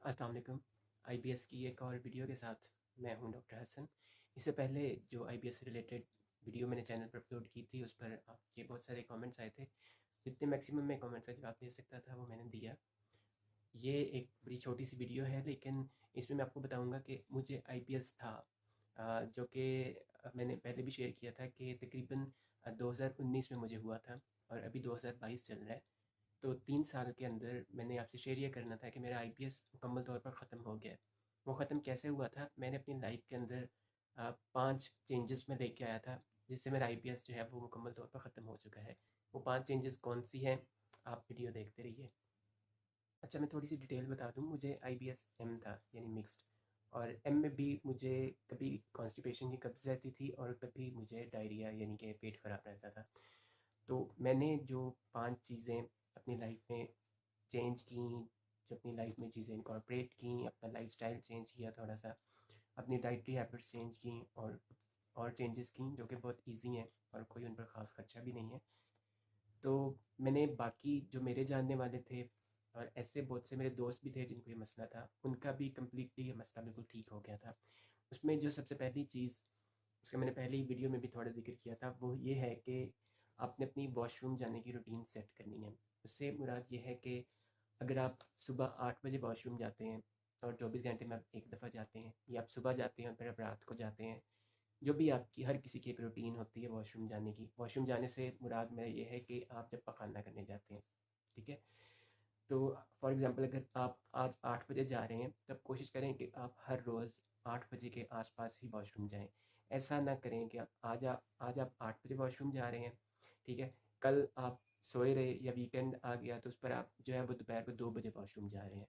अस्सलाम वालेकुम। आईबीएस की एक और वीडियो के साथ मैं हूं डॉक्टर हसन। इससे पहले जो आईबीएस से रिलेटेड वीडियो मैंने चैनल पर अपलोड की थी उस पर आपके बहुत सारे कमेंट्स आए थे। जितने मैक्सिमम मैं कमेंट्स का जवाब दे सकता था वो मैंने दिया। ये एक बड़ी छोटी सी वीडियो है लेकिन इसमें मैं आपको बताऊंगा कि मुझे आईबीएस था, जो कि मैंने पहले भी शेयर किया था कि तकरीबन 2019 में मुझे हुआ था और अभी 2022 चल रहा है। तो 3 साल के अंदर मैंने आपसे शेयर ये करना था कि मेरा आईपीएस मुकम्मल तौर पर ख़त्म हो गया है। वो ख़त्म कैसे हुआ था? मैंने अपनी लाइफ के अंदर 5 चेंजेस में लेके आया था जिससे मेरा आईपीएस जो है वो मुकम्मल तौर पर ख़त्म हो चुका है। वो 5 चेंजेस कौन सी हैं? आप वीडियो देखते रहिए। अच्छा, मैं थोड़ी सी डिटेल बता दूँ। मुझे आईबीएस एम था, यानी मिक्स्ड। और एम में भी मुझे कभी कॉन्स्टिपेशन की कब्ज़ रहती थी और कभी मुझे डायरिया यानी कि पेट ख़राब रहता था। तो मैंने जो 5 चीज़ें अपनी लाइफ में चेंज की, जो अपनी लाइफ में चीज़ें इनकॉर्पोरेट की, अपना लाइफस्टाइल चेंज किया थोड़ा सा, अपनी डाइटरी हैबिट्स चेंज की और चेंजेस की जो कि बहुत इजी हैं और कोई उन पर ख़ास खर्चा भी नहीं है। तो मैंने बाकी जो मेरे जानने वाले थे और ऐसे बहुत से मेरे दोस्त भी थे जिनको ये मसला था, उनका भी कम्प्लीटली ये मसला बिल्कुल ठीक हो गया था। उसमें जो सबसे पहली चीज़, उसका मैंने पहले ही वीडियो में भी थोड़ा जिक्र किया था, वो ये है कि आपने अपनी वॉशरूम जाने की रूटीन सेट करनी है। उससे मुराद ये है कि अगर आप सुबह 8 बजे वॉशरूम जाते हैं और 24 घंटे में आप एक दफ़ा जाते हैं, या आप सुबह जाते हैं और फिर आप रात को जाते हैं, जो भी आपकी हर किसी की एक रूटीन होती है वॉशरूम जाने की। वॉशरूम जाने से मुराद मेरा ये है कि आप जब पखाना करने जाते हैं, ठीक है? तो फॉर एग्ज़ाम्पल अगर आप आज 8 बजे जा रहे हैं तब कोशिश करें कि आप हर रोज़ 8 बजे के आसपास ही वॉशरूम जाएं। ऐसा ना करें कि आज आप 8 बजे वॉशरूम जा रहे हैं, ठीक है? कल आप सोए रहे या वीकेंड आ गया तो उस पर आप जो है वो दोपहर को 2 बजे वॉशरूम जा रहे हैं।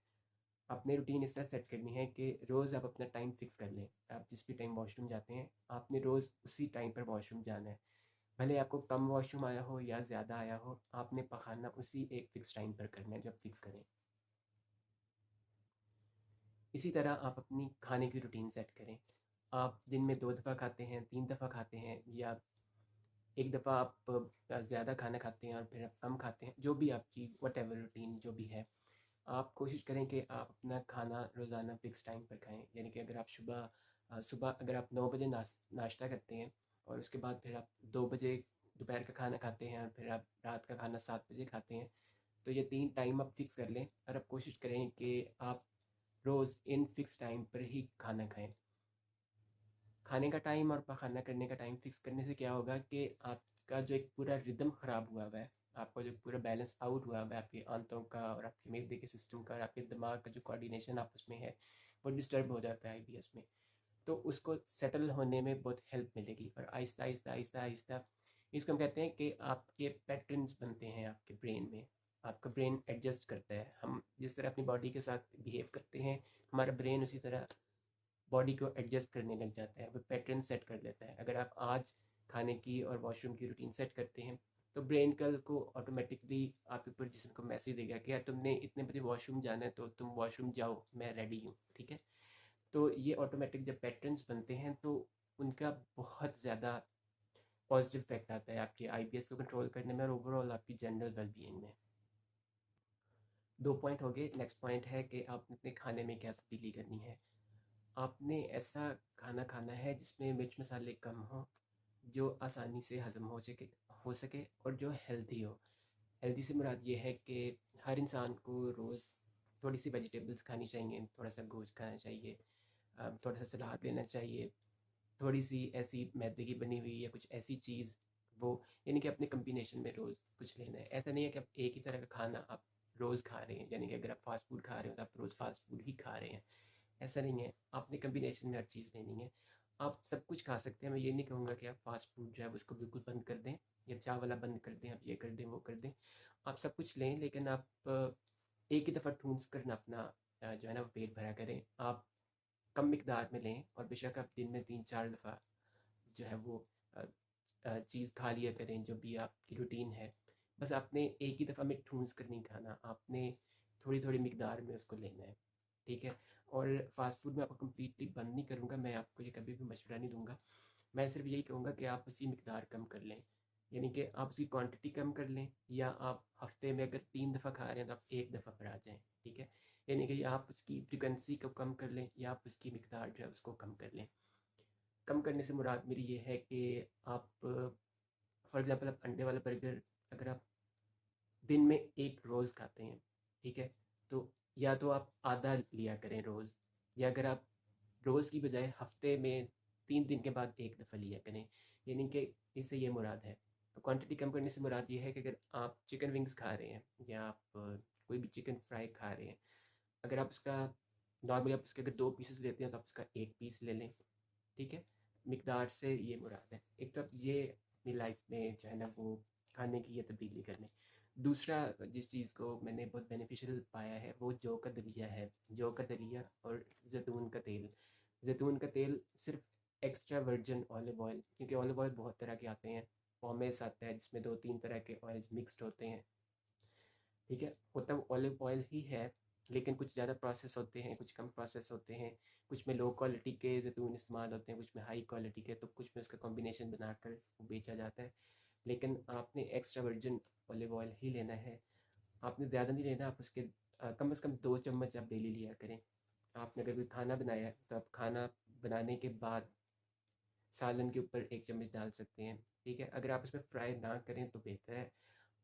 आपने रूटीन इस तरह सेट करनी है कि रोज़ आप अपना टाइम फ़िक्स कर लें। आप जिस भी टाइम वॉशरूम जाते हैं, आपने रोज़ उसी टाइम पर वॉशरूम जाना है। भले आपको कम वॉशरूम आया हो या ज़्यादा आया हो, आपने पखाना उसी एक फ़िक्स टाइम पर करना है जब फ़िक्स करें। इसी तरह आप अपनी खाने की रूटीन सेट करें। आप दिन में 2 दफ़ा खाते हैं, 3 दफ़ा खाते हैं, या एक दफ़ा आप ज़्यादा खाना खाते हैं और फिर आप कम खाते हैं, जो भी आपकी व्हाटएवर रूटीन जो भी है, आप कोशिश करें कि आप अपना खाना रोज़ाना फ़िक्स टाइम पर खाएँ। यानी कि अगर आप सुबह अगर आप 9 बजे नाश्ता करते हैं और उसके बाद फिर आप 2 बजे दोपहर का खाना खाते हैं और फिर आप रात का खाना 7 बजे खाते हैं, तो ये 3 टाइम आप फ़िक्स कर लें और आप कोशिश करें कि आप रोज़ इन फ़िक्स टाइम पर ही खाना खाएँ। खाने का टाइम और पखाना करने का टाइम फ़िक्स करने से क्या होगा कि आपका जो एक पूरा रिदम ख़राब हुआ हुआ है, आपका जो पूरा बैलेंस आउट हुआ हुआ है आपके आंतों का और आपके मैदे के सिस्टम का और आपके दिमाग का जो कोऑर्डिनेशन आपस में है, वो डिस्टर्ब हो जाता है आईबीएस में। तो उसको सेटल होने में बहुत हेल्प मिलेगी और आहिस्ता आहिस्ता आहिस्ता आहिस्ता इसको हम कहते हैं कि आपके पैटर्न्स बनते हैं आपके ब्रेन में। आपका ब्रेन एडजस्ट करता है। हम जिस तरह अपनी बॉडी के साथ बिहेव करते हैं, हमारा ब्रेन उसी तरह बॉडी को एडजस्ट करने लग जाता है, वो पैटर्न सेट कर देता है। अगर आप आज खाने की और वॉशरूम की रूटीन सेट करते हैं तो ब्रेन कल को ऑटोमेटिकली आपके ऊपर जिसम को मैसेज देगा कि यार तुमने इतने बजे वॉशरूम जाना है तो तुम वॉशरूम जाओ, मैं रेडी हूँ, ठीक है? तो ये ऑटोमेटिक जब पैटर्न्स बनते हैं तो उनका बहुत ज़्यादा पॉजिटिव इफेक्ट आता है आपके आईबीएस को कंट्रोल करने में और ओवरऑल आपकी जनरल वेलबीइंग में। 2 पॉइंट हो गए। नेक्स्ट पॉइंट है कि आपने अपने खाने में क्या तब्दीली करनी है। आपने ऐसा खाना खाना है जिसमें मिर्च मसाले कम हों, जो आसानी से हज़म हो सके और जो हेल्दी हो। हेल्दी से मुराद ये है कि हर इंसान को रोज़ थोड़ी सी वेजिटेबल्स खानी चाहिए, थोड़ा सा गोश्त खाना चाहिए, थोड़ा सा सलाद लेना चाहिए, थोड़ी सी ऐसी मैदे की बनी हुई या कुछ ऐसी चीज़, वो यानी कि अपने कम्बिनेशन में रोज़ कुछ लेना है। ऐसा नहीं है कि आप एक ही तरह का खाना आप रोज़ खा रहे हैं, यानी कि अगर आप फास्ट फूड खा रहे हो तो आप रोज़ फास्ट फूड ही खा रहे हैं। ऐसा नहीं है, आपने कम्बिनेशन में हर चीज़ लेनी है। आप सब कुछ खा सकते हैं। मैं ये नहीं कहूँगा कि आप फास्ट फूड जो है उसको बिल्कुल बंद कर दें या चाय वाला बंद कर दें, आप ये कर दें वो कर दें। आप सब कुछ लें लेकिन आप एक ही दफ़ा ठूंस कर ना अपना जो है ना वो पेट भरा करें। आप कम मिकदार में लें और बेशक आप दिन में 3-4 दफ़ा जो है वो चीज़ खा लिया करें, जो भी आपकी रूटीन है। बस आपने एक ही दफ़ा में ठूंस कर नहीं खाना, आपने थोड़ी थोड़ी मिकदार में उसको लेना है, ठीक है? और फास्ट फूड मैं आपको कम्प्लीटली बंद नहीं करूँगा, मैं आपको ये कभी भी मशवरा नहीं दूंगा। मैं सिर्फ यही कहूँगा कि आप उसकी मिकदार कम कर लें, यानी कि आप उसकी क्वांटिटी कम कर लें, या आप हफ्ते में अगर 3 दफ़ा खा रहे हैं तो आप एक दफ़ा पर आ जाएं, ठीक है? यानी कि आप उसकी फ्रिक्वेंसी को कम कर लें या आप उसकी मिकदार जो है उसको कम कर लें। कम करने से मुराद मेरी ये है कि आप फॉर एग्ज़ाम्पल आप अंडे वाला बर्गर अगर आप दिन में एक रोज़ खाते हैं, ठीक है, तो या तो आप आधा लिया करें रोज़, या अगर आप रोज़ की बजाय हफ्ते में 3 दिन के बाद एक दफ़ा लिया करें। यानी कि इससे ये मुराद है, क्वांटिटी कम करने से मुराद ये है कि अगर आप चिकन विंग्स खा रहे हैं या आप कोई भी चिकन फ्राई खा रहे हैं, अगर आप उसका नॉर्मली आप उसके अगर 2 पीसेस लेते हैं तो आप उसका 1 पीस ले लें, ठीक है। मिकदार से ये मुराद है। एक तो आप ये अपनी लाइफ में जो है ना वो खाने की ये तब्दीली कर लें। दूसरा जिस चीज़ को मैंने बहुत बेनिफिशियल पाया है वो जौ का दलिया है। जौ का दलिया और जैतून का तेल। जैतून का तेल सिर्फ एक्स्ट्रा वर्जिन ऑलिव ऑयल, क्योंकि ऑलिव ऑयल बहुत तरह के आते हैं। पॉमेस आता है जिसमें 2-3 तरह के ऑयल्स मिक्सड होते हैं, ठीक है। होता वो ऑलिव ऑयल ही है, लेकिन कुछ ज़्यादा प्रोसेस होते हैं, कुछ कम प्रोसेस होते हैं। कुछ में लो क्वालिटी के जैतून इस्तेमाल होते हैं, कुछ में हाई क्वालिटी के, तो कुछ में उसका कॉम्बिनेशन बनाकर वो बेचा जाता है। लेकिन आपने एक्स्ट्रा वर्जिन ऑलिव ऑयल ही लेना है। आपने ज़्यादा नहीं लेना, आप उसके कम से कम 2 चम्मच आप डेली लिया करें। आपने अगर कोई खाना बनाया है तो आप खाना बनाने के बाद सालन के ऊपर 1 चम्मच डाल सकते हैं, ठीक है। अगर आप उसमें फ्राई ना करें तो बेहतर है।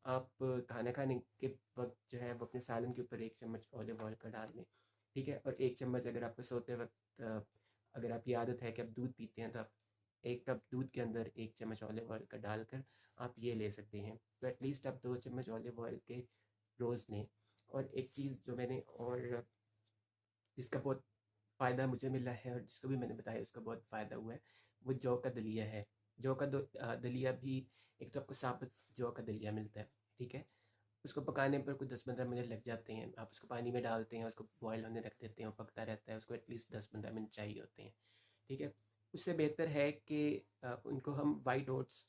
आप खाना खाने के वक्त जो है वो अपने सालन के ऊपर 1 चम्मच ऑलिव ऑयल का डाल लें, ठीक है। और 1 चम्मच अगर आपको सोते वक्त अगर आपकी आदत है कि आप दूध पीते हैं तो आप 1 कप दूध के अंदर 1 चम्मच ऑलिव ऑयल का डालकर आप ये ले सकते हैं। तो एटलीस्ट आप 2 चम्मच ऑलिव ऑयल के रोज़ लें। और एक चीज़ जो मैंने और जिसका बहुत फ़ायदा मुझे मिला है और जिसको भी मैंने बताया उसका बहुत फ़ायदा हुआ है, वो जौ का दलिया है। जौ का दलिया भी, एक तो आपको साबुत जौ का दलिया मिलता है, ठीक है। उसको पकाने पर कुछ 10-15 मिनट लग जाते हैं। आप उसको पानी में डालते हैं, उसको बॉयल होने रख देते हैं, वो पकता रहता है, उसको एटलीस्ट 10-15 मिनट चाहिए होते हैं, ठीक है। उससे बेहतर है कि उनको हम वाइट ओट्स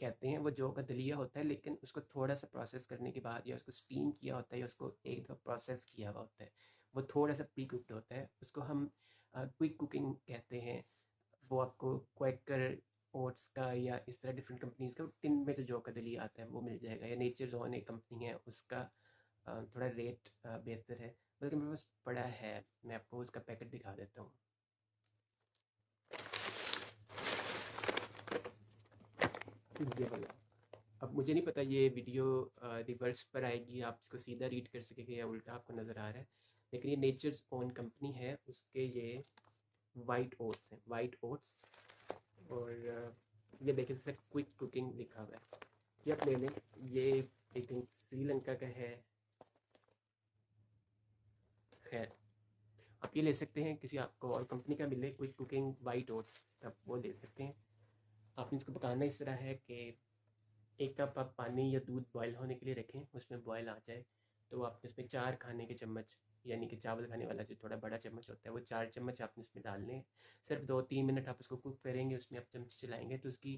कहते हैं। वो जौ का दलिया होता है, लेकिन उसको थोड़ा सा प्रोसेस करने के बाद या उसको स्टीम किया होता है या उसको एक दफ़ा प्रोसेस किया हुआ होता है। वो थोड़ा सा प्री कुक्ड होता है, उसको हम क्विक कुकिंग कहते हैं। वो आपको क्वैकर ओट्स का या इस तरह डिफरेंट कंपनीज़ का टिन में जो का दलिया आता है वो मिल जाएगा, या नेचर जोन एक कंपनी है उसका थोड़ा रेट बेहतर है, बल्कि मेरे पास पड़ा है। मैं आपको उसका पैकेट दिखा देता हूँ, ये वाला। अब मुझे नहीं पता ये वीडियो रिवर्स पर आएगी, आप इसको सीधा रीड कर सकेंगे या उल्टा आपको नज़र आ रहा है, लेकिन ये नेचर्स ओन कंपनी है, उसके ये वाइट ओट्स हैं, वाइट ओट्स। और ये देखिए इसमें क्विक कुकिंग लिखा हुआ है, ये आप ले लें। ये आई थिंक श्रीलंका का है। खैर, आप ये ले सकते हैं, किसी आपको और कंपनी का मिले क्विक कुकिंग वाइट ओट्स, आप वो ले सकते हैं। आपने इसको पकाना इस तरह है कि 1 कप आप पानी या दूध बॉयल होने के लिए रखें, उसमें बॉयल आ जाए तो आपने उसमें 4 खाने के चम्मच, यानी कि चावल खाने वाला जो थोड़ा बड़ा चम्मच होता है वो 4 चम्मच आपने उसमें डालने हैं। सिर्फ 2-3 मिनट आप उसको कुक करेंगे, उसमें आप चमचे चलाएंगे तो उसकी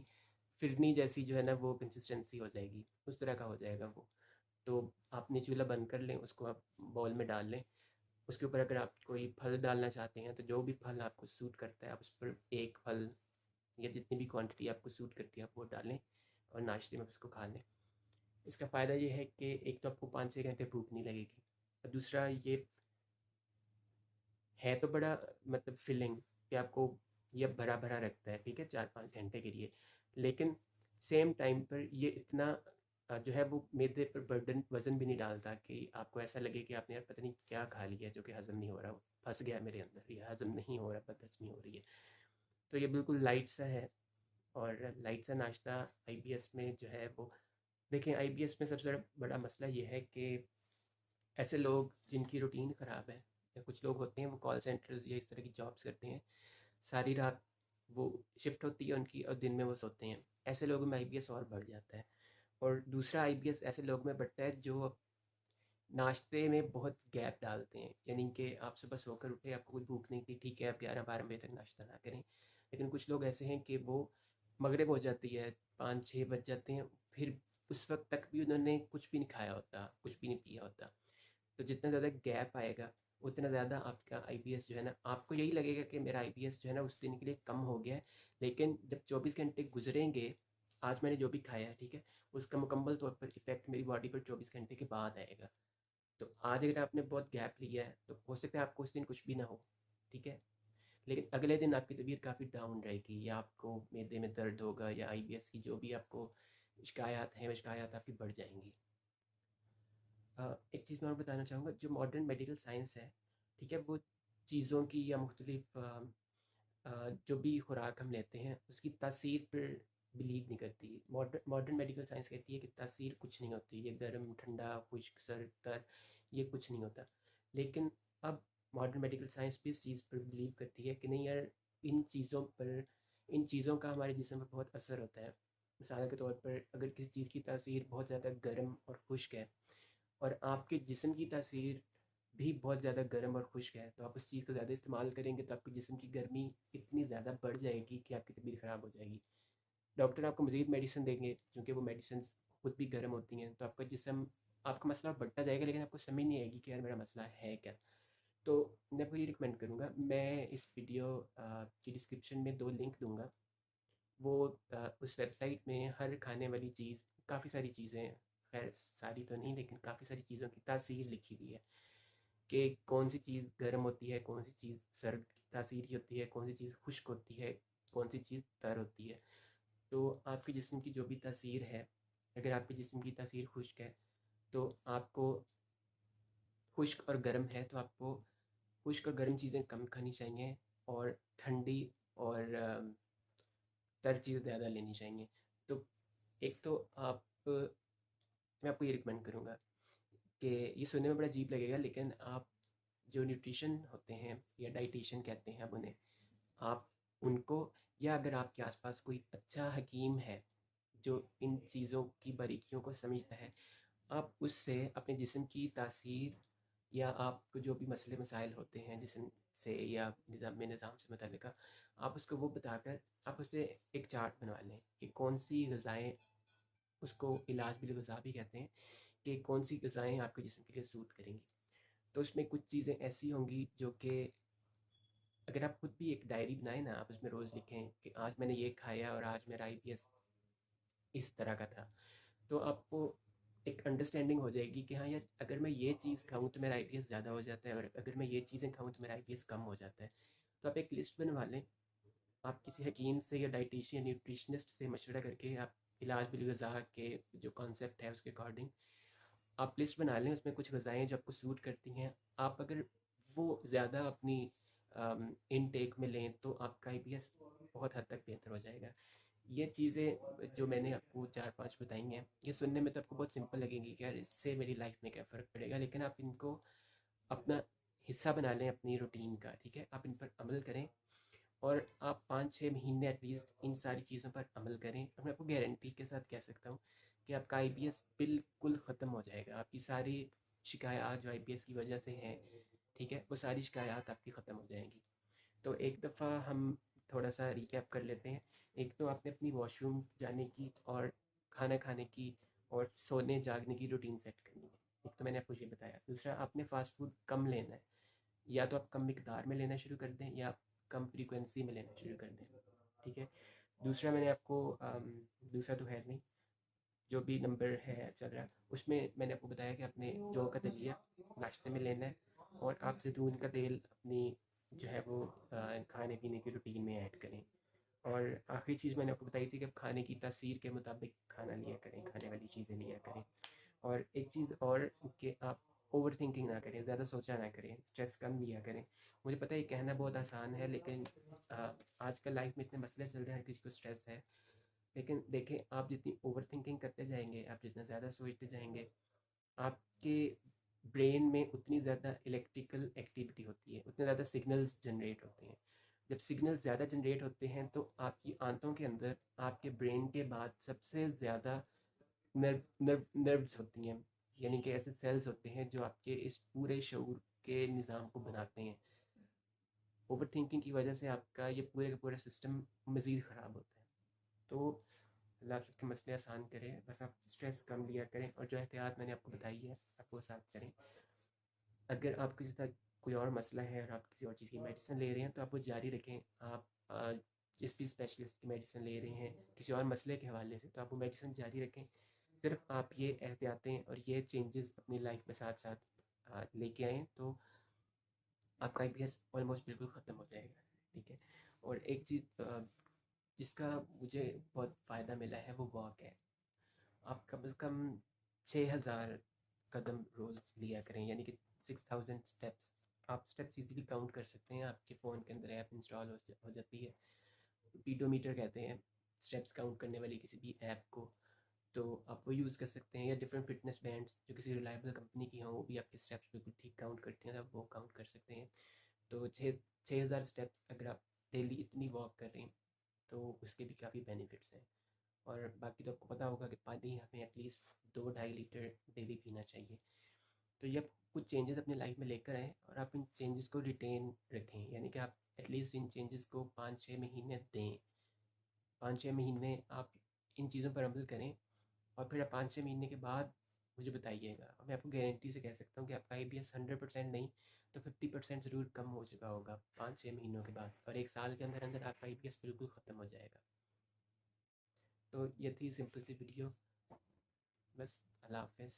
फिरनी जैसी जो है ना वो कंसिस्टेंसी हो जाएगी, उस तरह का हो जाएगा वो। तो आपने चूल्हा बंद कर लें, उसको आप बाउल में डाल लें। उसके ऊपर अगर आप कोई फल डालना चाहते हैं तो जो भी फल आपको सूट करता है आप उस पर एक फल या जितनी भी क्वांटिटी आपको सूट करती है आप वो डालें और नाश्ते में उसको खा लें। इसका फ़ायदा ये है कि एक तो आपको 5-6 घंटे भूख नहीं लगेगी, और दूसरा ये है तो बड़ा मतलब फिलिंग कि आपको ये भरा भरा रखता है, ठीक है, 4-5 घंटे के लिए। लेकिन सेम टाइम पर ये इतना जो है वो मैदे पर बर्डन वज़न भी नहीं डालता कि आपको ऐसा लगे कि आपने यार पता नहीं क्या खा लिया जो कि हज़म नहीं हो रहा, फंस गया मेरे अंदर, ये हज़म नहीं हो रहा, बदहज़मी हो रही है। तो ये बिल्कुल लाइट सा है। और लाइट सा नाश्ता आईबीएस में जो है वो, देखें आईबीएस में सबसे बड़ा मसला ये है कि ऐसे लोग जिनकी रूटीन ख़राब है, या कुछ लोग होते हैं वो कॉल सेंटर्स या इस तरह की जॉब्स करते हैं, सारी रात वो शिफ्ट होती है उनकी और दिन में वो सोते हैं, ऐसे लोगों में आईबीएस और बढ़ जाता है। और दूसरा आईबीएस ऐसे लोग में बढ़ता है जो नाश्ते में बहुत गैप डालते हैं, यानी कि आप सुबह सोकर उठे, आपको कोई भूख नहीं थी, ठीक है, आप 11-12 बजे तक नाश्ता ना करें। लेकिन कुछ लोग ऐसे हैं कि वो मगरिब हो जाती है, 5-6 बज जाते हैं, फिर उस वक्त तक भी उन्होंने कुछ भी नहीं खाया होता, कुछ भी नहीं पिया होता। तो जितना ज़्यादा गैप आएगा उतना ज़्यादा आपका आईबीएस जो है ना, आपको यही लगेगा कि मेरा आईबीएस जो है ना उस दिन के लिए कम हो गया है, लेकिन जब 24 घंटे गुजरेंगे, आज मैंने जो भी खाया है, ठीक है, उसका मुकम्मल तौर पर इफ़ेक्ट मेरी बॉडी पर 24 घंटे के बाद आएगा। तो आज अगर आपने बहुत गैप लिया है तो हो सकता है आपको उस दिन कुछ भी ना हो, ठीक है, लेकिन अगले दिन आपकी तबीयत काफ़ी डाउन रहेगी, या आपको मैदे में दर्द होगा, या आईबीएस की जो भी आपको शिकायत हैं वो शिकायत आपकी बढ़ जाएंगी। एक चीज़ मैं और बताना चाहूँगा, जो मॉडर्न मेडिकल साइंस है, ठीक है, वो चीज़ों की या मुख्तलिफ जो भी खुराक हम लेते हैं उसकी तासीर पर बिलीव नहीं करती। मॉडर्न मेडिकल साइंस कहती है कि तासीर कुछ नहीं होती, ये गर्म ठंडा खुश्क सर्द तर ये कुछ नहीं होता। लेकिन अब मॉडर्न मेडिकल साइंस भी इस चीज़ पर बिलीव करती है कि नहीं यार, इन चीज़ों पर इन चीज़ों का हमारे जिस्म पर बहुत असर होता है। मिसाल के तौर पर अगर किसी चीज़ की तासीर बहुत ज़्यादा गर्म और खुश्क है और आपके जिस्म की तासीर भी बहुत ज़्यादा गर्म और खुश्क है, तो आप उस चीज़ को ज़्यादा इस्तेमाल करेंगे तो आपके जिस्म की गर्मी इतनी ज़्यादा बढ़ जाएगी कि आपकी तबीयत ख़राब हो जाएगी। डॉक्टर आपको मज़ीद मेडिसिन देंगे, चूँकि वो मेडिसिन खुद भी गर्म होती हैं, तो आपका जिस्म आपका मसला बढ़ता जाएगा, लेकिन आपको समझ नहीं आएगी कि यार मेरा मसला है क्या। तो मैं आपको ये रिकमेंड करूँगा, मैं इस वीडियो की डिस्क्रिप्शन में 2 लिंक दूँगा। वो उस वेबसाइट में हर खाने वाली चीज़, काफ़ी सारी चीज़ें हैं, खैर सारी तो नहीं लेकिन काफ़ी सारी चीज़ों की तासीर लिखी हुई है कि कौन सी चीज़ गर्म होती है, कौन सी चीज़ सर्द की तासीर की होती है, कौन सी चीज़ खुश्क होती है, कौन सी चीज़ तर होती है। तो आपके जिस्म की जो भी तासीर है, अगर आपके जिस्म की तासीर खुश्क है तो आपको खुश्क और गर्म है तो आपको खुश्क और गर्म चीज़ें कम खानी चाहिए, और ठंडी और तर चीज़ ज़्यादा लेनी चाहिए। तो एक तो आप मैं आपको ये रिकमेंड करूँगा कि ये सुनने में बड़ा अजीब लगेगा, लेकिन आप जो न्यूट्रिशन होते हैं या डाइटिशियन कहते हैं आप उन्हें, आप उनको, या अगर आपके आसपास कोई अच्छा हकीम है जो इन चीज़ों की बारीकियों को समझता है, आप उससे अपने जिस्म की तासीर या आपको जो भी मसले मसाइल होते हैं जिस्म से या निज़ाम से मुतल्लिका, आप उसको वो बताकर आप उससे एक चार्ट बनवा लें कि कौन सी ग़िज़ाएँ, उसको इलाज बिल ग़िज़ा भी कहते हैं, कि कौन सी ग़िज़ाएँ आपके जिस्म के लिए सूट करेंगी। तो उसमें कुछ चीज़ें ऐसी होंगी जो कि अगर आप खुद भी एक डायरी बनाएँ ना, आप उसमें रोज़ लिखें कि आज मैंने ये खाया और आज मेरा आईबीएस इस तरह का था। तो आपको एक अंडरस्टैंडिंग हो जाएगी कि हाँ यार, अगर मैं ये चीज़ खाऊँ तो मेरा आईबीएस ज़्यादा हो जाता है, और अगर मैं ये चीज़ें खाऊँ तो मेरा आईबीएस कम हो जाता है। तो आप एक लिस्ट बनवा लें, आप किसी हकीम से या डाइटिशियन न्यूट्रिशनिस्ट से मशवरा करके आप इलाज बिल ग़िज़ा के जो कॉन्सेप्ट है उसके अकॉर्डिंग आप लिस्ट बना लें, उसमें कुछ ग़िज़ाएँ जो आपको सूट करती हैं। आप अगर वो ज़्यादा अपनी इनटेक में लें तो आपका आईबीएस बहुत हद तक बेहतर हो जाएगा। ये चीज़ें जो मैंने आपको 4-5 बताई हैं, ये सुनने में तो आपको बहुत सिंपल लगेंगी कि यार इससे मेरी लाइफ में क्या फ़र्क पड़ेगा, लेकिन आप इनको अपना हिस्सा बना लें अपनी रूटीन का, ठीक है? आप इन पर अमल करें और आप 5-6 महीने एटलीस्ट इन सारी चीज़ों पर अमल करें, और मैं आपको गारंटी के साथ कह सकता हूँ कि आपका आईबीएस बिल्कुल ख़त्म हो जाएगा। आपकी सारी शिकायत जो आईबीएस की वजह से हैं, ठीक है? वो सारी शिकायत आपकी ख़त्म हो जाएँगी। तो एक दफ़ा हम थोड़ा सा रिकैप कर लेते हैं। एक तो आपने अपनी वॉशरूम जाने की और खाना खाने की और सोने जागने की रूटीन सेट करनी है। एक तो मैंने आपको ये बताया। दूसरा, आपने फ़ास्ट फूड कम लेना है, या तो आप कम मिकदार में लेना शुरू कर दें या कम फ्रीक्वेंसी में लेना शुरू कर दें, ठीक है। दूसरा मैंने आपको दूसरा तो है नहीं, जो भी नंबर है चल रहा है उसमें मैंने आपको बताया कि आपने जौ का दलिया नाश्ते में लेना है, और आप जैतून का तेल अपनी जो है वो खाने पीने की रूटीन में ऐड करें। और आखिरी चीज़ मैंने आपको बताई थी कि आप खाने की तासीर के मुताबिक खाना लिया करें, खाने वाली चीज़ें लिया करें। और एक चीज़ और कि आप ओवर थिंकिंग ना करें, ज़्यादा सोचा ना करें, स्ट्रेस कम लिया करें। मुझे पता है ये कहना बहुत आसान है, लेकिन आजकल लाइफ में इतने मसले चल रहे हैं, हर किसी को स्ट्रेस है। लेकिन देखें, आप जितनी ओवर थिंकिंग करते जाएंगे, आप जितना ज़्यादा सोचते जाएंगे, आपके ब्रेन में उतनी ज़्यादा इलेक्ट्रिकल एक्टिविटी होती है, उतने ज़्यादा सिग्नल्स जनरेट होते हैं। जब सिग्नल ज़्यादा जनरेट होते हैं तो आपकी आंतों के अंदर आपके ब्रेन के बाद सबसे ज़्यादा नर्व्स होती हैं, यानी कि ऐसे सेल्स होते हैं जो आपके इस पूरे शऊर के निज़ाम को बनाते हैं। ओवर थिंकिंग की वजह से आपका ये पूरे का पूरा सिस्टम मज़ीद ख़राब होता है। तो अल्लाह आप सबके मसले आसान करे, बस आप स्ट्रेस कम लिया करें और जो एहतियात मैंने आपको बताई है आप वो साथ करें। अगर आपको किसी तरह कोई और मसला है और आप किसी और चीज़ की मेडिसिन ले रहे हैं तो आप वो जारी रखें। आप जिस भी स्पेशलिस्ट की मेडिसिन ले रहे हैं किसी और मसले के हवाले से, तो आप वो मेडिसिन जारी रखें। सिर्फ आप ये एहतियातें और ये चेंजेस अपनी लाइफ में साथ साथ लेके आएँ तो आपका आईबीएस ऑलमोस्ट बिल्कुल ख़त्म हो जाएगा, ठीक है। और एक चीज़ जिसका मुझे बहुत फ़ायदा मिला है वो वॉक है। आप कम से कम 6000 कदम रोज़ लिया करें, यानी कि 6000 स्टेप्स। आप स्टेप्स इजीली काउंट कर सकते हैं, आपके फ़ोन के अंदर ऐप इंस्टॉल हो जाती है, पीडोमीटर कहते हैं स्टेप्स काउंट करने वाली किसी भी ऐप को। तो आप वो यूज़ कर सकते हैं, या डिफरेंट फिटनेस बैंड्स जो किसी रिलायबल कंपनी की हों, वो भी आपके स्टेप्स बिल्कुल ठीक काउंट करते हैं, आप वो काउंट कर सकते हैं। तो 6000 स्टेप्स अगर आप डेली इतनी वॉक कर रहे हैं तो उसके भी काफ़ी बेनिफिट्स हैं। और बाकी तो आपको पता होगा कि पानी हमें एटलीस्ट 2-2.5 लीटर डेली पीना चाहिए। तो ये आप कुछ चेंजेस अपनी लाइफ में लेकर आएँ और आप इन चेंजेस को रिटेन रखें, यानी कि आप एटलीस्ट इन चेंजेस को 5-6 महीने दें। 5-6 महीने आप इन चीज़ों पर अमल करें और फिर 5-6 महीने के बाद मुझे बताइएगा। मैं आपको गारंटी से कह सकता हूँ कि आपका आईबीएस 100% नहीं तो 50% ज़रूर कम हो चुका होगा 5-6 महीनों के बाद, और 1 साल के अंदर अंदर आपका आईबीएस बिल्कुल ख़त्म हो जाएगा। तो ये थी सिंपल सी वीडियो, बस। अल्लाह हाफ़िज़।